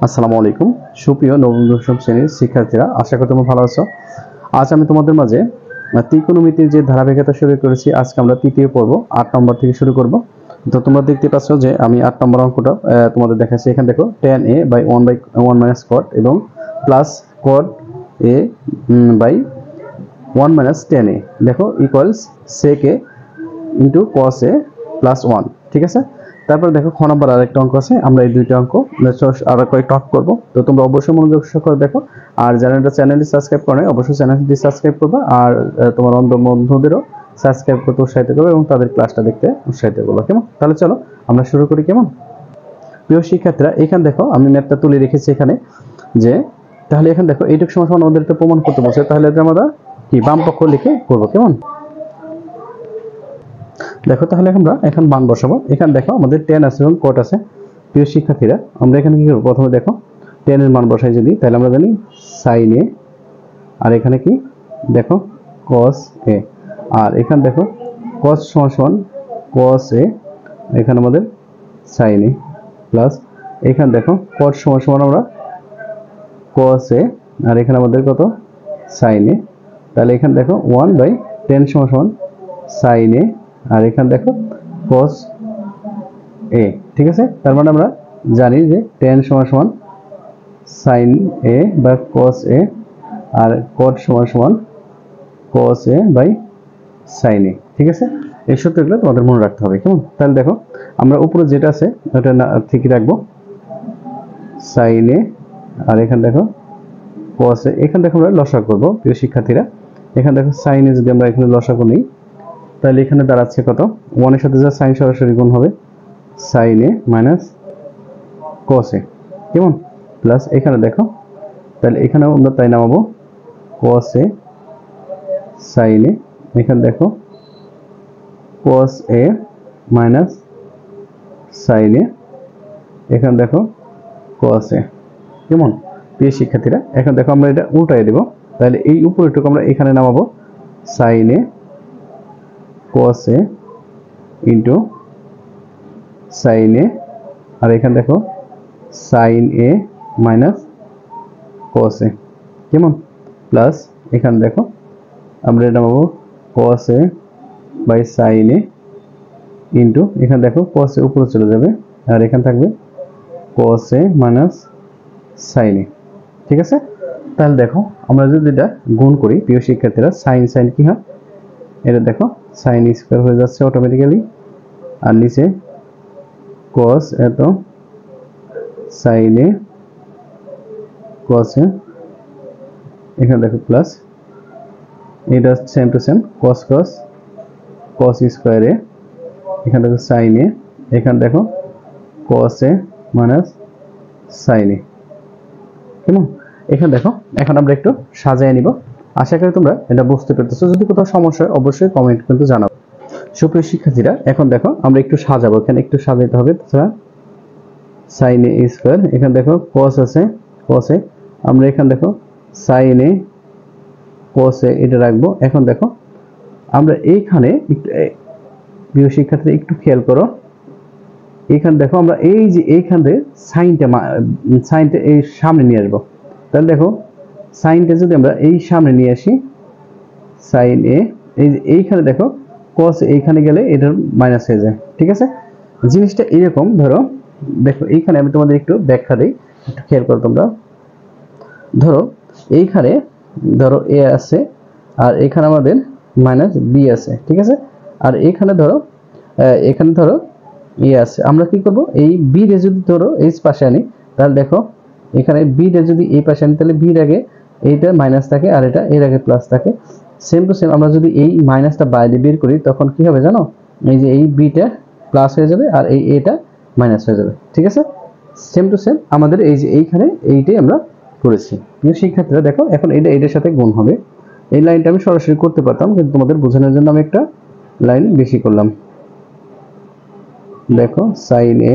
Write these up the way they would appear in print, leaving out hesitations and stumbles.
আসসালামু আলাইকুম সুপ্রিয় নবম দশম শ্রেণীর শিক্ষার্থীরা, আশা করি তোমরা ভালো আছো। আজ আমি তোমাদের মাঝে ত্রিকোণমিতির যে ধারাবাহিকতা শুরু করেছি, আজকে আমরা তৃতীয় পর্ব 8 নম্বর থেকে শুরু করব। তো তোমরা দেখতে পাচ্ছ যে আমি 8 নম্বর অঙ্কটা তোমাদের দেখাচ্ছি। এখানে দেখো tan a by 1 minus cot এবং plus cot a by 1 minus tan a দেখো equals sec a into cos a plus 1। ঠিক আছে, তারপর দেখো খ নম্বর আরেকটা অঙ্ক আছে। আমরা এই দুইটা অঙ্ক আর কয়েকটা অঙ্ক করবো। তো তোমরা অবশ্যই মনোযোগ সহকারে দেখো, আর যারা এটা চ্যানেলটি সাবস্ক্রাইব করে অবশ্যই চ্যানেলটি সাবস্ক্রাইব করবে, আর তোমার অন্ধ বন্ধুদেরও সাবস্ক্রাইব করতে উৎসাহিত করবে এবং তাদের ক্লাসটা দেখতে উৎসাহিত করবে। কেমন? তাহলে চলো আমরা শুরু করি। কেমন প্রিয় শিক্ষার্থীরা, এখানে দেখো আমি ম্যাপটা তুলে রেখেছি এখানে, যে তাহলে এখানে দেখো এইটুকু সময় আমাদের একটা প্রমাণ করতে বলছে, তাহলে আমরা কি বাম পক্ষ লিখে করবো। কেমন? দেখো তাহলে আমরা এখন মান বসাবো। এখানে দেখো আমাদের tan আছে এবং cot আছে। প্রিয় শিক্ষার্থীরা, আমরা এখানে কি করব? প্রথমে দেখো tan এর মান বসাই যদি, তাহলে আমরা জানি sin a, আর এখানে কি দেখো cos a, আর এখানে দেখো cos সমান cos a, এখানে আমাদের sin a প্লাস এখানে দেখো cot সমান আমরা cos a, আর এখানে আমাদের কত sin a। তাহলে এখানে দেখো 1/tan সমান sin a, আর এখানে দেখো cos a। ঠিক আছে, তার মানে আমরা জানি যে tan সমান sin a বা cos a, আর cot সমান cos a by sin a। ঠিক আছে, এই সূত্রগুলো তোমাদের মনে রাখতে হবে। কেমন? তাহলে দেখো আমরা উপরে যেটা আছে ওটা ঠিক রাখবো, sin a, আর এখানে দেখো cos a। এখানে দেখো আমরা লসাগু করব প্রিয় শিক্ষার্থীরা। এখানে দেখো sin a যদি আমরা এখানে লসাগু নিই, তাহলে এখানে দাঁড়াচ্ছে কত? 1 এর সাথে যা sin সরাসরি গুণ হবে sin a minus cos a। কেমন? প্লাস এখানে দেখো, তাহলে এখানেও আমরা তাই নামাবো cos a sin a। এখানে দেখো cos a minus sin a, এখানে দেখো cos a। কেমন প্রিয় শিক্ষার্থীরা? এখন দেখো আমরা এটা উল্টাই দেব, তাহলে এই উপরেটুকু আমরা এখানে নামাবো sin a cos a into sin a, আর এখানে দেখো sin a minus cos a। কেমন? প্লাস এখানে দেখো আমরা এটা নামাবো cos a by sin a into এখানে দেখো cos a উপরে চলে যাবে, আর এখানে থাকবে cos a minus sin a। ঠিক আছে, তাহলে দেখো আমরা যদি এটা গুণ করি প্রিয় শিক্ষার্থীরা, sin কি হয়? এটা দেখো sin স্কয়ার হয়ে যাচ্ছে অটোমেটিক্যালি, আর নিচে cos এত sin a cos a, এখানে দেখো প্লাস এটা same to same cos square a, এখানে দেখো sin a, এখানে দেখো cos a minus sin a। কেমন? এখানে দেখো এখন আমরা একটু সাজিয়ে নিব। আশা করি তোমরা এটা বুঝতে পেরেছো। যদি কোথাও সমস্যা হয় অবশ্যই কমেন্ট কিন্তু জানাবো। সুপ্রিয় শিক্ষার্থীরা, এখন দেখো আমরা একটু সাজাবো, এখানে একটু সাজাতে হবে। তাছাড়া sin a স্কয়ার, এখানে দেখো cos আছে cos a, আমরা এখানে দেখো sin a cos a এটা রাখবো। এখন দেখো আমরা এইখানে একটু প্রিয় শিক্ষার্থীরা একটু খেয়াল করো, এখানে দেখো আমরা এই যে এইখানে সাইনটা এই সামনে নিয়ে আসবো। তাহলে দেখো সাইনটা যদি আমরা এই সামনে নিয়ে আসি sin a, এই যে এইখানে দেখো cos এইখানে গেলে এটার মাইনাস হয়ে যায়। ঠিক আছে, জিনিসটা এরকম। ধরো দেখো এইখানে আমি তোমাদের একটু ব্যাখ্যা দিই, একটু খেয়াল করো তোমরা। ধরো এইখানে ধরো a আছে, আর এখানে আমাদের মাইনাস b আছে। ঠিক আছে, আর এখানে ধরো এ আছে। আমরা কি করব? এই b রে যদি ধরো এই পাশে আনি, তাহলে দেখো এখানে b রে যদি এই পাশে আনি, তাহলে b এর আগে এইটা মাইনাস থাকে আর এটা এর আগে প্লাস থাকে। সেম টু সেম আমরা যদি এই মাইনাসটা বাইরে বের করি, তখন কি হবে জানো? এই যে এই b টা প্লাস হয়ে যাবে আর এই a টা মাইনাস হয়ে যাবে। ঠিক আছে, সেম টু সেম আমাদের এই যে এইখানে এইটাই আমরা করেছি। প্রিয় শিক্ষার্থীরা দেখো এখন এটা এটার সাথে গুণ হবে। এই লাইনটা আমি সরাসরি করতে পারতাম, কিন্তু তোমাদের বোঝানোর জন্য আমি একটা লাইন বেশি করলাম। দেখো sin a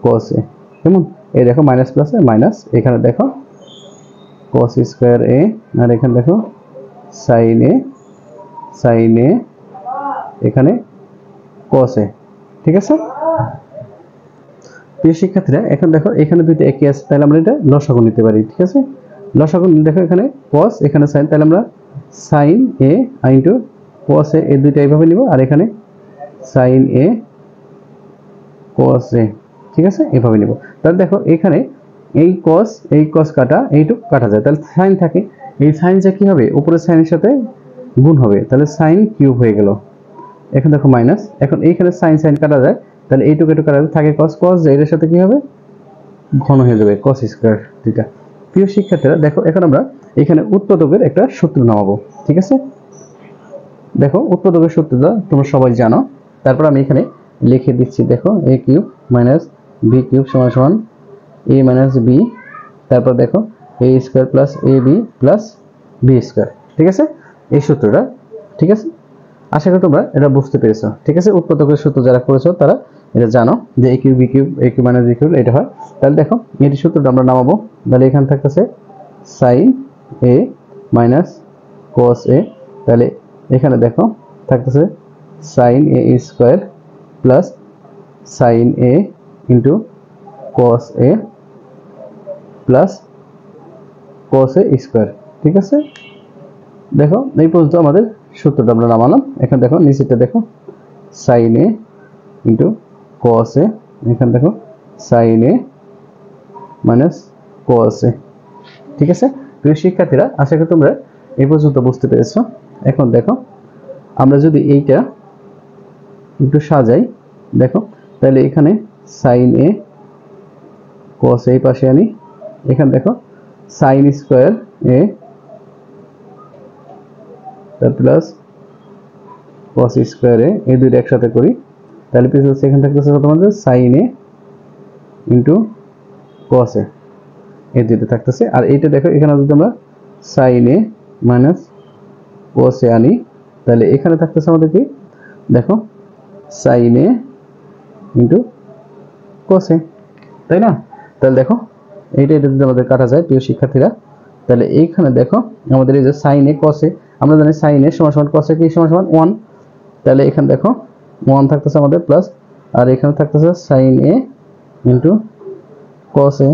cos a, কেমন? এই দেখো মাইনাস প্লাস মাইনাস, এখানে দেখো cos স্কয়ার a, আর এখানে দেখো sin a এখানে cos a। ঠিক আছে, প্রিয় শিক্ষার্থীরা এখন দেখো এখানে দুইটা একই আছে, তাহলে আমরা এটা লসাগু নিতে পারি। ঠিক আছে, লসাগু দেখো এখানে cos এখানে sin, তাহলে আমরা sin a into cos a এই দুইটা এইভাবে নিব, আর এখানে sin a cos a, ঠিক আছে, এইভাবে নিব। তাহলে দেখো এখানে এই cos কাটা এইটুক কাটা যায়, তাহলে sin থাকে, এই sin যা কি হবে উপরে sin এর সাথে গুণ হবে, তাহলে sin কিউব হয়ে গেল। এখন দেখো মাইনাস, এখন এইখানে sin কাটা যায়, তাহলে এইটুকু কাটা যায়, থাকে cos এর সাথে কি হবে ঘন হয়ে যাবে cos স্কয়ার থিটা। প্রিয় শিক্ষার্থীরা দেখো এখন আমরা এখানে উৎপাদকের একটা সূত্র নামাবো। ঠিক আছে, দেখো উৎপাদকের সূত্রটা তোমরা সবাই জানো, তারপর আমি এখানে লিখে দিচ্ছি। দেখো a cube minus b cube সমান সমান a মাইনাস b, তারপর দেখো a square plus ab plus b square. ঠিক আছে, এই সূত্রটা। ঠিক আছে, আশা করি তোমরা এটা বুঝতে পেরেছো। ঠিক আছে, উৎপাদকের সূত্র যারা করেছো তারা এটা জানো যে a cube b cube a cube minus b cube এটা হয়। তাহলে দেখো এই সূত্রটা আমরা নামাবো, তাহলে এখানে থাকতেছে sin a minus cos a, তাহলে এখানে দেখো থাকতেছে sin a square plus sin a into cos a প্লাস cos a স্কয়ার। ঠিক আছে, দেখো এই পর্যন্ত আমাদের সূত্রটা আমরা নামালাম। এখন দেখো নিচেটা দেখো sin a into cos a, এখানে দেখো sin a minus cos a। ঠিক আছে, প্রিয় শিক্ষার্থীরা আশা করি তোমরা এই পর্যন্ত বুঝতে পেরেছো। এখন দেখো আমরা যদি এইটা একটু সাজাই, দেখো তাহলে এখানে sin a cos a পাশে আনি, এখানে দেখো sin স্কয়ার a প্লাস cos স্কয়ার a, এই দুইটা একসাথে করি, তাহলে পিছনে এখানে থাকতেছে তোমাদের sin a into cos a, এই দুইটা থাকতেছে। আর এইটা দেখো এখানে যদি আমরা sin a minus cos a আনি, তাহলে এখানে থাকতেছে আমাদের কি দেখো sin a into cos a, তাই না? তাহলে দেখো এইটা যদি আমাদের কাটা যায় প্রিয় শিক্ষার্থীরা, তাহলে এইখানে দেখো আমাদের এই যে sin a cos a, আমরা জানি sin a সমান সমান cos a কি সমান সমান 1, তাহলে এখানে দেখো 1 থাকতেছে আমাদের প্লাস, আর এখানে থাকতেছে sin a into cos a,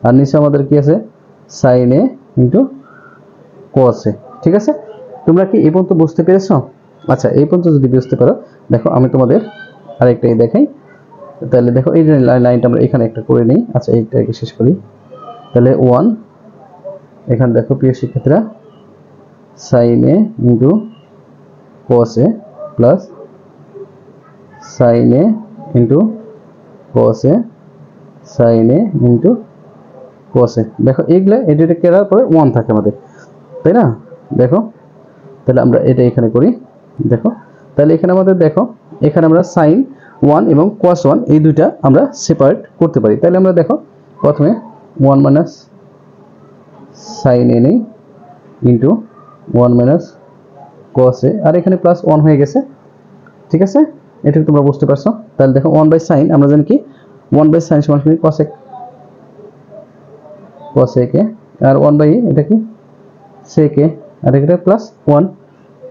আর নিচে আমাদের কি আছে sin a into cos a। ঠিক আছে, তোমরা কি এই পর্যন্ত বুঝতে পেরেছো? আচ্ছা, এই পর্যন্ত যদি বুঝতে পারো, দেখো আমি তোমাদের আরেকটাই দেখাই। তাহলে দেখো এই যে লাইনটা আমরা এখানে একটা করে নেই। আচ্ছা, এইটাকে শেষ করি। তাহলে 1, এখানে দেখো প্রিয় শিক্ষার্থীরা sin a into cos a plus sin a into cos a sin a into cos a। দেখো এইগুলা এটা কেরার পরে 1 থাকে আমাদের, তাই না? দেখো তাহলে আমরা এটা এখানে করি। দেখো তাহলে এখানে আমাদের দেখো এখানে আমরা sin 1 এবং cos 1 এই দুইটা আমরা সেপারেট করতে পারি। তাহলে আমরা দেখো প্রথমে 1 মাইনাস sin a নেই ইনটু 1 মাইনাস cos a, আর এখানে প্লাস 1 হয়ে গেছে। ঠিক আছে, এটা তোমরা বুঝতে পারছো। তাহলে দেখো 1 বাই sin আমরা জানি কি 1 বাই sin সমান কি cos a কে, আর 1 বাই এটা কি sec a, আর এটা প্লাস 1।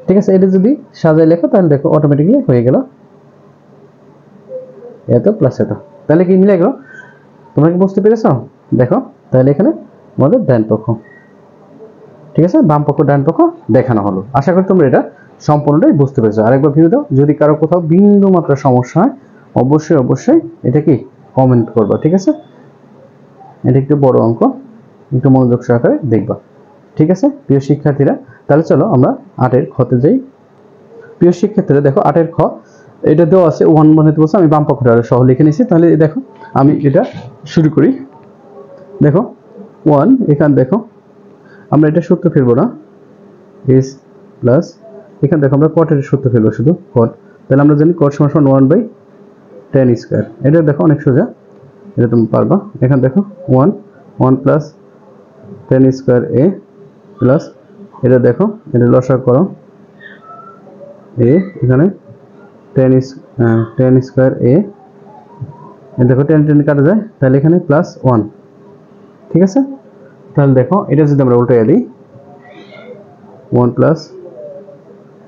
ঠিক আছে, এটা যদি সাজায় লেখো তাহলে দেখো অটোমেটিক্যালি হয়ে গেল এত প্লাস এত, তাহলে কি মিলে গেল? তোমরা কি বুঝতে পেরেছো? দেখো তাহলে এখানে আমাদের ডান পক্ষ, ঠিক আছে, বাম পক্ষ ডান পক্ষ দেখানো হলো। আশা করি তোমরা এটা সম্পূর্ণটাই বুঝতে পেরেছো। আরেকবার ভিডিও দাও, যদি কারো কোথাও বিন্দু মাত্র সমস্যা হয় অবশ্যই এটা কি কমেন্ট করবা। ঠিক আছে, এটা একটু বড় অঙ্ক, একটু মনোযোগ সহকারে দেখবা। ঠিক আছে প্রিয় শিক্ষার্থীরা, তাহলে চলো আমরা 8 এর খতে যাই। প্রিয় শিক্ষার্থীরা দেখো 8 এর খ এটা দেওয়া আছে 1 বানাতে বলছে, আমি বাম পক্ষটা সহ লিখে নিয়েছি। তাহলে দেখো আমি এটা শুরু করি। দেখো 1, এখানে দেখো আমরা এটা সূত্র ফেলবো না, s প্লাস এখানে দেখো আমরা কটের সূত্র ফেলবো শুধু কট। তাহলে আমরা জানি কট সমান 1 বাই tan স্কয়ার। এটা দেখো অনেক সোজা, এটা তুমি পারবা। এখানে দেখো 1 plus tan square a plus এটা দেখো এটা লসাগু করো a, এখানে tan স্কয়ার a, এটা দেখো tan কাটা যায়, তাহলে এখানে প্লাস 1। ঠিক আছে, তাহলে দেখো এটা যদি আমরা উল্টাইয়া দিই 1 plus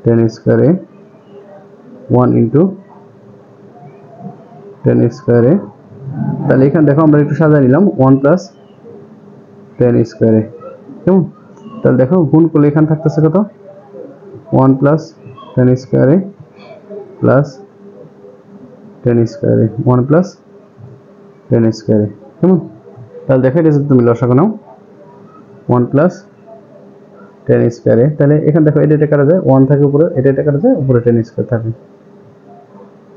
tan square a 1 into tan square a তাহলে এখানে দেখো আমরা একটু সাজিয়ে নিলাম 1 প্লাস টেন স্কোয়ারে, কেমন? তাহলে দেখো গুণ করলে এখানে থাকতেছে কত, 1 প্লাস টেন স্কোয়ারে প্লাস টেন স্কোয়ারে, 1 প্লাস টেন স্কোয়ারে, কেমন? তাহলে দেখো এটা যদি তুমি লসাগু নাও 1 প্লাস টেন স্কোয়ারে, তাহলে এখানে দেখো এটা কাটা যায়, 1 থাকে উপরে, এটা কাটা যায়, উপরে টেন স্কোয়ার থাকে,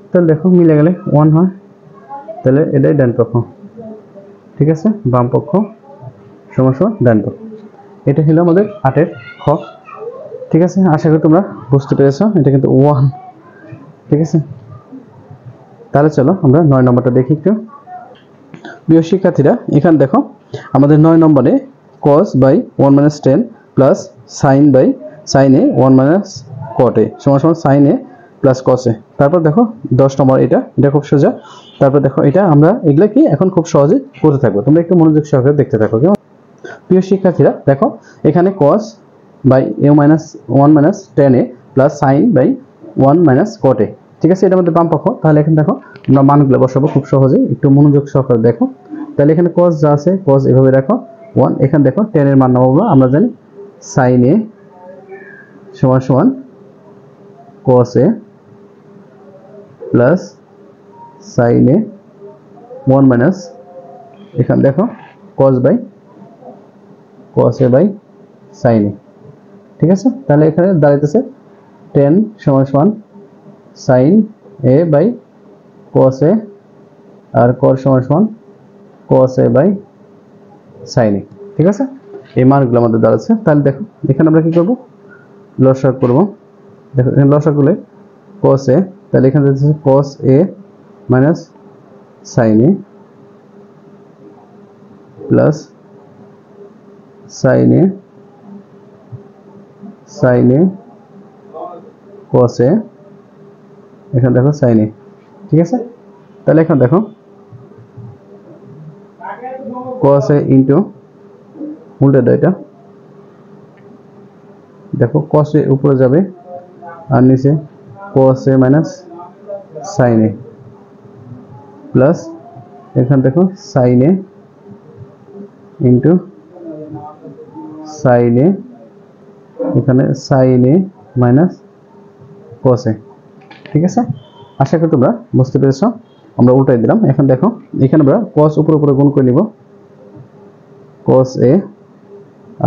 তাহলে দেখো মিলে গেলে 1 হয়, তাহলে এটাই ডান পক্ষ, ঠিক আছে? বাম পক্ষ সমান সমান ডান পক্ষ। এটা হলো আমাদের 8 খ, ঠিক আছে? আশা করি তোমরা বুঝতে পেরেছো, এটা কিন্তু 1, ঠিক আছে? তাহলে চলো আমরা 9 নম্বরটা দেখি একটু। প্রিয় শিক্ষার্থীরা, এখানে দেখো আমাদের 9 নম্বরে cos by 1 minus 10 plus sin by sin a 1 minus cot a সমান সমান sin a প্লাস cos a। তারপর দেখো 10 নম্বর, এটা খুব সোজা। তারপর দেখো এটা আমরা এগুলা কি এখন খুব সহজে করতে থাকবো, তোমরা একটু মনোযোগ সহকারে দেখতে থাকো, কেমন? প্রিয় শিক্ষার্থীরা দেখো এখানে cos by a minus 1 minus 10 a plus sin by 1 minus cot a, ঠিক আছে? এটা আমাদের বাম পক্ষ। তাহলে এখানে দেখো আমরা মানগুলো বসাবো খুব সহজেই, একটু মনোযোগ সহকারে দেখো। তাহলে এখানে cos যা আছে cos এভাবে রাখো 1, এখানে দেখো 10 এর মান নামাবো, আমরা জানি sin a সমান সমান cos a plus sin a 1 minus, এখানে দেখো cos by cos a by sin a, ঠিক আছে? তাহলে এখানে দাঁড়াইতেছে 10 সমান সমান sin a by cos a আর cos সমান সমান cos a by sin a, ঠিক আছে? এই মানগুলো আমাদের দাঁড়াচ্ছে। তাহলে দেখো এখানে আমরা কি করব, লসাগু করব। দেখো এখানে লসাগু করলে cos a, তাহলে এখানে যাচ্ছে cos a minus sin a plus sin a cos a, এখানে দেখো sin a, ঠিক আছে? তাহলে এখন দেখো cos a ইনটু উল্টে দাও, এটা দেখো cos a উপরে যাবে আর নিচে cos a minus sin a plus এখানে দেখো sin a into sin a, এখানে sin a minus cos a, ঠিক আছে? আশা করি তোমরা বুঝতে পেরেছো। আমরা উল্টাই দিলাম। এখন দেখো এখানে আমরা cos উপরে উপরে গুণ করে নিব, cos a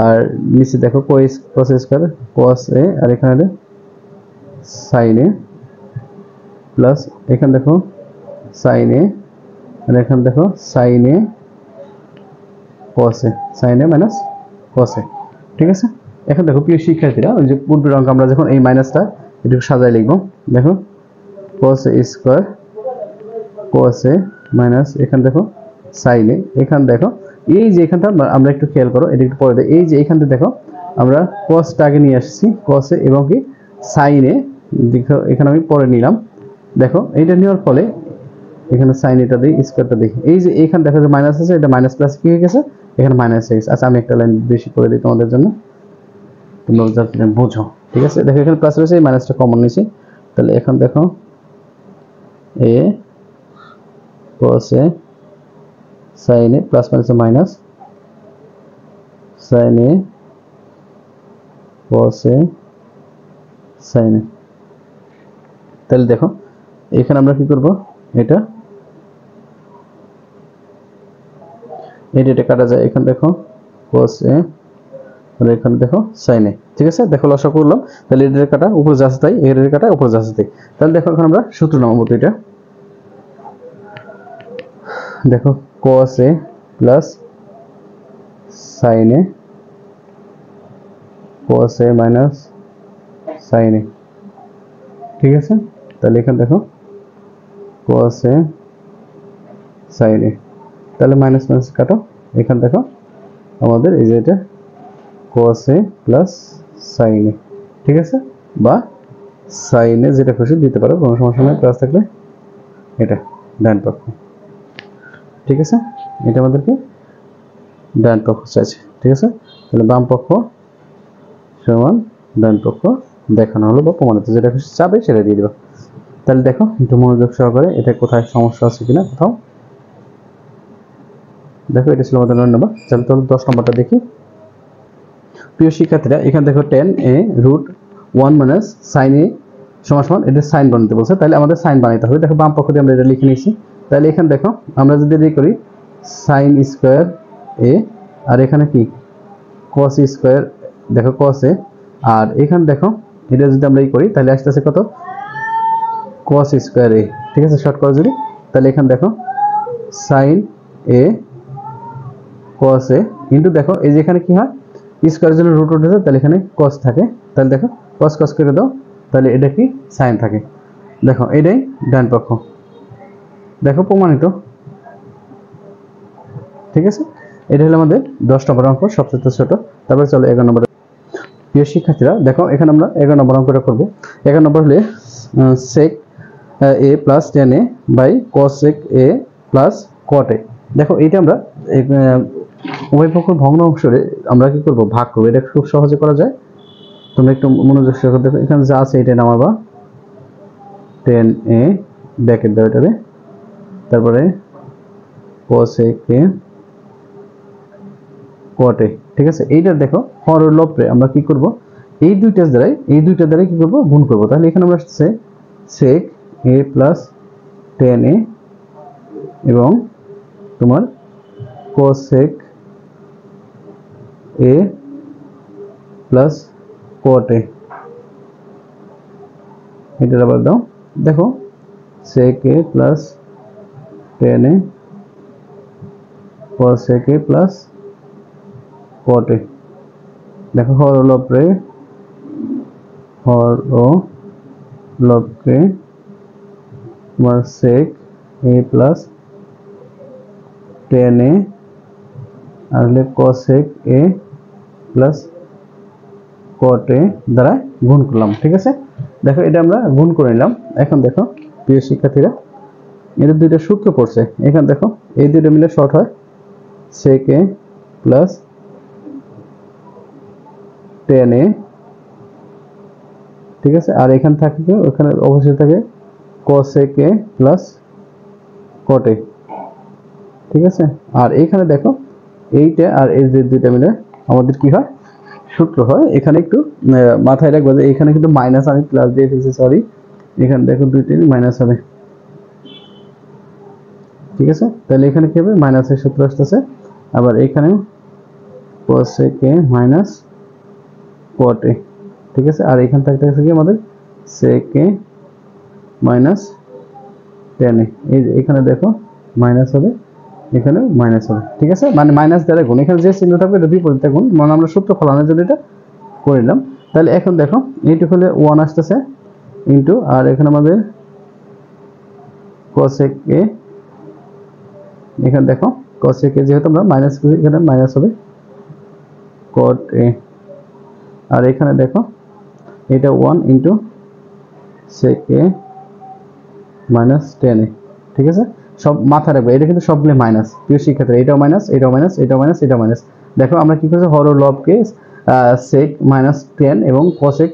আর নিচে দেখো cos স্কয়ার cos a আর এখানে sin a প্লাস এখানে দেখো sin a আর এখানে দেখো sin a cos a, sin a minus cos a, ঠিক আছে? এখন দেখো প্রিয় শিক্ষার্থীরা, ওই যে পূর্বের অঙ্ক আমরা যখন এই মাইনাসটা একটু সাজায় লিখব, দেখো cos a square cos a minus এখানে দেখো sin a, এখানে দেখো এই যে এখানটা আমরা একটু খেয়াল করো, এটা একটু পরে দেই। এই যে এখানটা দেখো আমরা cos টা আগে নিয়ে আসছি, cos a এবং কি sin a, দেখো এখানে আমি পরে নিলাম। দেখো এইটা নেওয়ার ফলে এখানে sin এটা দেই, স্কয়ারটা দেই, এই যে এখানে দেখো যে মাইনাস আছে, এটা মাইনাস প্লাস কি হয়ে গেছে, এখানে মাইনাস হয়ে গেছে। আচ্ছা আমি একটা লাইন বেশি করে দিই তোমাদের জন্য, তোমরা যাতে বুঝো, ঠিক আছে? দেখো এখানে প্লাস রয়েছে, এই মাইনাসটা কমন নিছি। তাহলে এখন দেখো a cos a sin a plus minus minus sin a cos a sin a, তাহলে দেখো এখানে আমরা কি করব, এটা কাটা যায়, এখানে দেখো cos a আর এখানে দেখো sin a, ঠিক আছে? দেখো লসাগু করলাম, তাহলে এর কাটা উপরে যাচ্ছে তাই, এর কাটা উপরে যাচ্ছে তাই। তাহলে দেখো এখন আমরা সূত্র নামাবো, এটা দেখো cos a plus sin a cos a minus sin a, ঠিক আছে? তাহলে এখানে দেখো cos a sin a, তাহলে মাইনাস মাইনাস কাটো, এখানে দেখো আমাদের এই যে এটা cos a plus sin a, ঠিক আছে? বা sin a যেটা খুশি দিতে পারো, কোনো সমস্যা নেই, প্লাস থাকলে এটা ডান পক্ষ, ঠিক আছে? এটা আমাদের কি ডান পক্ষ চাইছে, ঠিক আছে? তাহলে বাম পক্ষ সমান ডান পক্ষ দেখানো হলো বা প্রমাণিত, যেটা খুশি চাবে সেটা দিয়ে দিবা। তাহলে দেখো একটু মনোযোগ সহকারে, এটা কোথায় সমস্যা আছে কিনা, কোথাও দেখো এটা ছিল আমাদের 9 নম্বর। চলো তাহলে 10 নম্বরটা দেখি। প্রিয় শিক্ষার্থীরা এখানে দেখো tan a root 1 minus sin a সমান সমান এটা সাইন বানাতে বলছে, তাহলে আমাদের সাইন বানাইতে হবে। দেখো বাম পক্ষ দিয়ে আমরা এটা লিখে নিয়েছি। তাহলে এখানে দেখো আমরা যদি এটা করি sin স্কয়ার a আর এখানে কি cos স্কয়ার, দেখো cos a, আর এখানে দেখো এটা যদি আমরা করি তাহলে আসতেছে কত cos স্কয়ার a, ঠিক আছে শর্ট করে যদি, তাহলে এখানে দেখো sin a cos a into দেখো এই যে এখানে কি হয় স্কয়ারের জন্য রুট উঠেছে, তাহলে এখানে cos থাকে, তাহলে দেখো cos cos করে দাও, তাহলে এটা কি sin থাকে। দেখো এটাই ডান পক্ষ, দেখো প্রমাণিত, ঠিক আছে। এটা হলো আমাদের 10 নম্বর অঙ্ক, সবচেয়ে ছোট। তারপরে চলো 11 নম্বর। প্রিয় শিক্ষার্থীরা দেখো এখানে আমরা 11 নম্বর অঙ্কটা করব। 11 নম্বর হলে sec a plus tan a by cos sec a plus cot a। দেখো এইটা আমরা উভয় পক্ষের ভগ্ন অংশে আমরা কি করব ভাগ করব, এটা খুব সহজে করা যায়। তোমরা একটু মনোযোগ সহকারে দেখো, এখানে যা আছে এটা নামাবা tan a ব্র্যাকেট দাও এটারে, তারপরে cos sec a cot a, ঠিক আছে। এইটা দেখো হর ও লব রে আমরা কি করব এই দুইটা দ্বারাই কি করব গুণ করব। তাহলে এখানে আমরা আসছে sec a plus tan a এবং তোমার cos sec a plus cot a, এটা আবার দাও, দেখো sec a plus tan a cos sec a plus cot a। দেখো হর ও লবকে তোমার sec a plus tan a আর হলে cos sec a plus cot a দ্বারা গুণ করলাম, ঠিক আছে। দেখো এটা আমরা গুণ করে নিলাম। এখন দেখো প্রিয় শিক্ষার্থীরা এদের দুইটা সূত্র পড়ছে, এখানে দেখো এই দুইটা মিলে শর্ট হয় sec a plus tan a, ঠিক আছে। আর এখানে থাকে ওখানে অবশ্যই থাকে cos sec a plus cot a, ঠিক আছে। আর এখানে দেখো এইটা আর এই যে দুইটা মিলে আমাদের কি হয় সূত্র হয়। এখানে একটু মাথায় রাখবো যে এখানে কিন্তু মাইনাস আমি প্লাস দিয়ে ফেলছি, সরি, এখানে দেখো দুইটাই মাইনাস হবে, ঠিক আছে। তাহলে এখানে কি হবে মাইনাসের সূত্র আসতেছে, আবার এখানেও cos sec a minus cot a, ঠিক আছে। আর এখান থেকে থাকতেছে কি আমাদের sec a minus tan a, এই যে এখানে দেখো মাইনাস হবে, এখানে মাইনাস হবে, ঠিক আছে। মানে মাইনাস দ্বারা গুণ, এখানে যে চিহ্ন থাকবে এটা বিপরীত গুণ, মানে আমরা সূত্র ফলানোর জন্য এটা করে নিলাম। তাহলে এখন দেখো এইটুকু হলে 1 আসতেছে ইনটু, আর এখানে আমাদের cos sec a, এখানে দেখো cos sec a যেহেতু আমরা মাইনাস করি এখানে মাইনাস হবে cot a, আর এখানে দেখো এটা 1 into sec a minus tan a, ঠিক আছে। সব মাথা রাখবে, এটা কিন্তু সবগুলো মাইনাস। প্রিয় শিক্ষার্থীরা এটাও মাইনাস, এটাও মাইনাস, এটাও মাইনাস, এটাও মাইনাস। দেখো আমরা কি করছি হর ও লবকে sec minus tan এবং cosec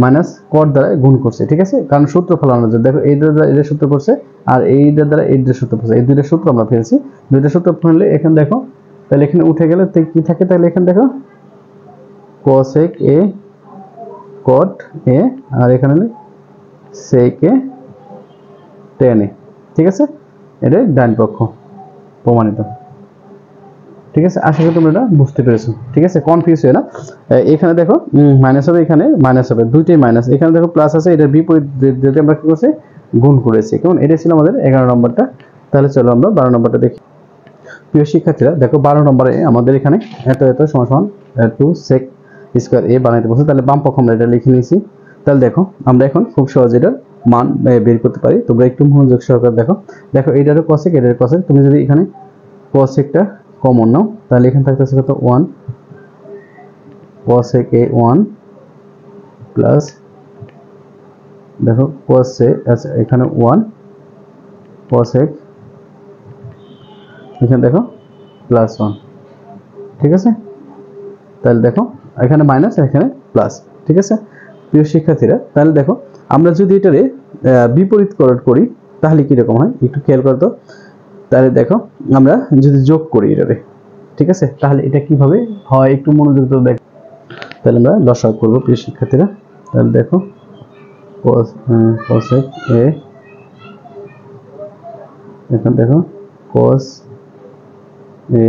minus cot দ্বারা গুণ করছি, ঠিক আছে। কারণ সূত্র ফলানোর জন্য দেখো এইটার দ্বারা এটা সূত্র করছে আর এইটার দ্বারা এইটার সূত্র করছে, এই দুইটা সূত্র আমরা ফেলছি। দুইটা সূত্র ফেললে এখানে দেখো তাহলে এখানে উঠে গেলে কি থাকে, তাহলে এখানে দেখো cosec a cot a আর এখানে sec a tan a, ঠিক আছে। এটা ডান পক্ষ প্রমাণিত, ঠিক আছে। আশা করি তোমরা এটা বুঝতে পেরেছো, ঠিক আছে। কনফিউজ হয় না। এখানে দেখো মাইনাস হবে, এখানে মাইনাস হবে, দুইটাই মাইনাস। এখানে দেখো প্লাস আছে, এটা বিপরীত দিতে আমরা কি করছি গুণ করেছি, কেমন। এটা ছিল আমাদের 11 নম্বরটা। তাহলে চলো আমরা 12 নম্বরটা দেখি। প্রিয় শিক্ষার্থীরা দেখো 12 নম্বরে আমাদের এখানে এত এত সমান সমান 2 sec স্কয়ার a বানাইতে বলছে। তাহলে বাম পক্ষ আমরা এটা লিখে নিয়েছি। তাহলে দেখো আমরা এখন খুব সহজে এটার মান বের করতে পারি। তোমরা একটু মনোযোগ সহকারে দেখো। দেখো এইটারও cosec এটার cosec, তুমি যদি এখানে cosecটা কমন নাও তাহলে এখানে থাকতেছে কত 1 cosec a 1 প্লাস দেখো cosec আচ্ছা এখানে 1 cosec এখানে দেখো প্লাস 1, ঠিক আছে। তাহলে দেখো এখানে মাইনাস এখানে প্লাস, ঠিক আছে। প্রিয় শিক্ষার্থীরা তাহলে দেখো আমরা যদি এটারে বিপরীত করি তাহলে কি রকম হয় একটু খেয়াল করো তো। তাহলে দেখো আমরা যদি যোগ করি এটারে, ঠিক আছে, তাহলে এটা কিভাবে হয় একটু মনোযোগ দিয়ে দেখো। তাহলে আমরা লসাগু করব প্রিয় শিক্ষার্থীরা। তাহলে দেখো cosec a, এখন দেখো cos a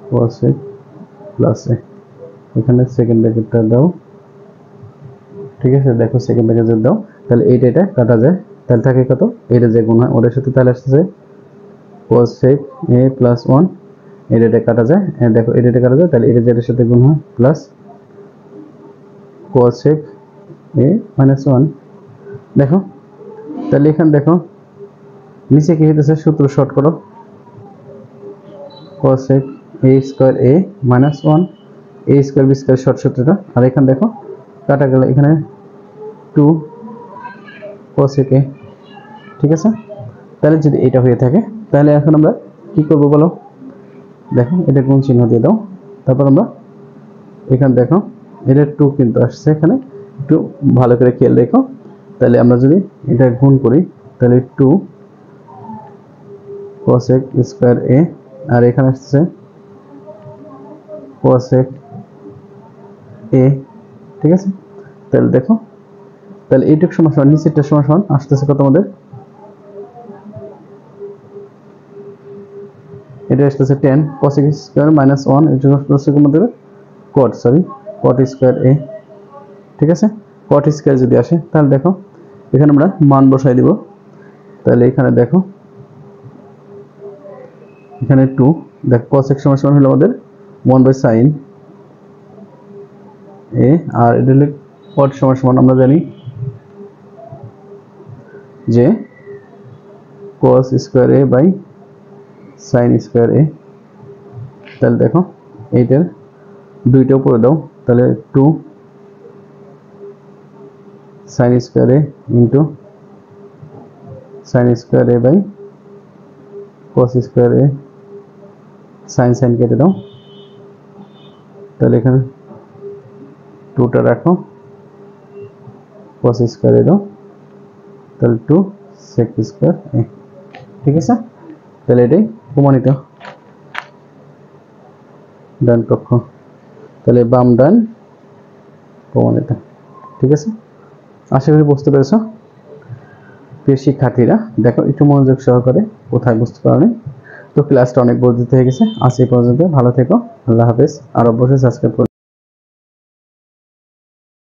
cosec plus a, এখানে সেকেন্ড ব্র্যাকেটটা দাও, ঠিক আছে। দেখো সেকেন্ড ব্র্যাকেট যদি দাও তাহলে এইটা এটা কাটা যায়, তাহলে থাকে কত, এটা যে গুণ হয় ওটার সাথে তাহলে আসছে cosec a প্লাস 1, এটা কাটা যায়, দেখো এটা কাটা যায়, তাহলে এটা যেটার সাথে গুণ হয় প্লাস cosec a মাইনাস 1। দেখো তাহলে এখানে দেখো নিচে কি হইতেছে, সূত্র শর্ট করো, cosec a square a minus 1, a square b square short সূত্রটা, আর এখানে দেখো কাটা গেল, এখানে 2 cosec a, ঠিক আছে। তাহলে যদি এটা হয়ে থাকে তাহলে এখন আমরা কি করব বলো, দেখো এটা গুণ চিহ্ন দিয়ে দাও, তারপর আমরা এখানে দেখো এটা 2 কিন্তু আসছে, এখানে একটু ভালো করে খেয়াল রেখো। তাহলে আমরা যদি এটা গুণ করি তাহলে 2 cosec স্কয়ার a, আর এখানে আসছে cosec a, ঠিক আছে। তাহলে দেখো তাহলে এইটুকু সমান সমান নিচেরটা সমান সমান আসতেছে কত আমাদের, এটা আসতেছে 10 cosec স্কয়ার মাইনাস 1, এটা আসতেছে আমাদের cot স্কয়ার a, ঠিক আছে। cot স্কয়ার যদি আসে তাহলে দেখো এখানে আমরা মান বসাই দিব, তাহলে এখানে দেখো এখানে 2, দেখো cosec সমান সমান হলো আমাদের 1/sin a, আর এটা হলো cot সমান সমান আমরা জানি যে cos square a by sin square a। তাহলে দেখো এইটার দুইটা উপরে দাও, তাহলে 2 sin square a into sin square a by cos square a, sin কেটে দাও, তাহলে এখানে 2টা রাখো, cos স্কয়ার a দাও, তাহলে 2 sec স্কয়ার a, ঠিক আছে। তাহলে এটাই প্রমাণিত ডান পক্ষ, তাহলে বাম ডান প্রমাণিত, ঠিক আছে। আশা করি বুঝতে পেরেছো প্রিয় শিক্ষার্থীরা। দেখো একটু মনোযোগ সহকারে, কোথায় বুঝতে পারোনি। তো ক্লাসটা অনেক বর্ধিত হয়ে গেছে, আজ এই পর্যন্ত, ভালো থেকো, আল্লাহ হাফেজ, আর অবশ্যই সাবস্ক্রাইব করো।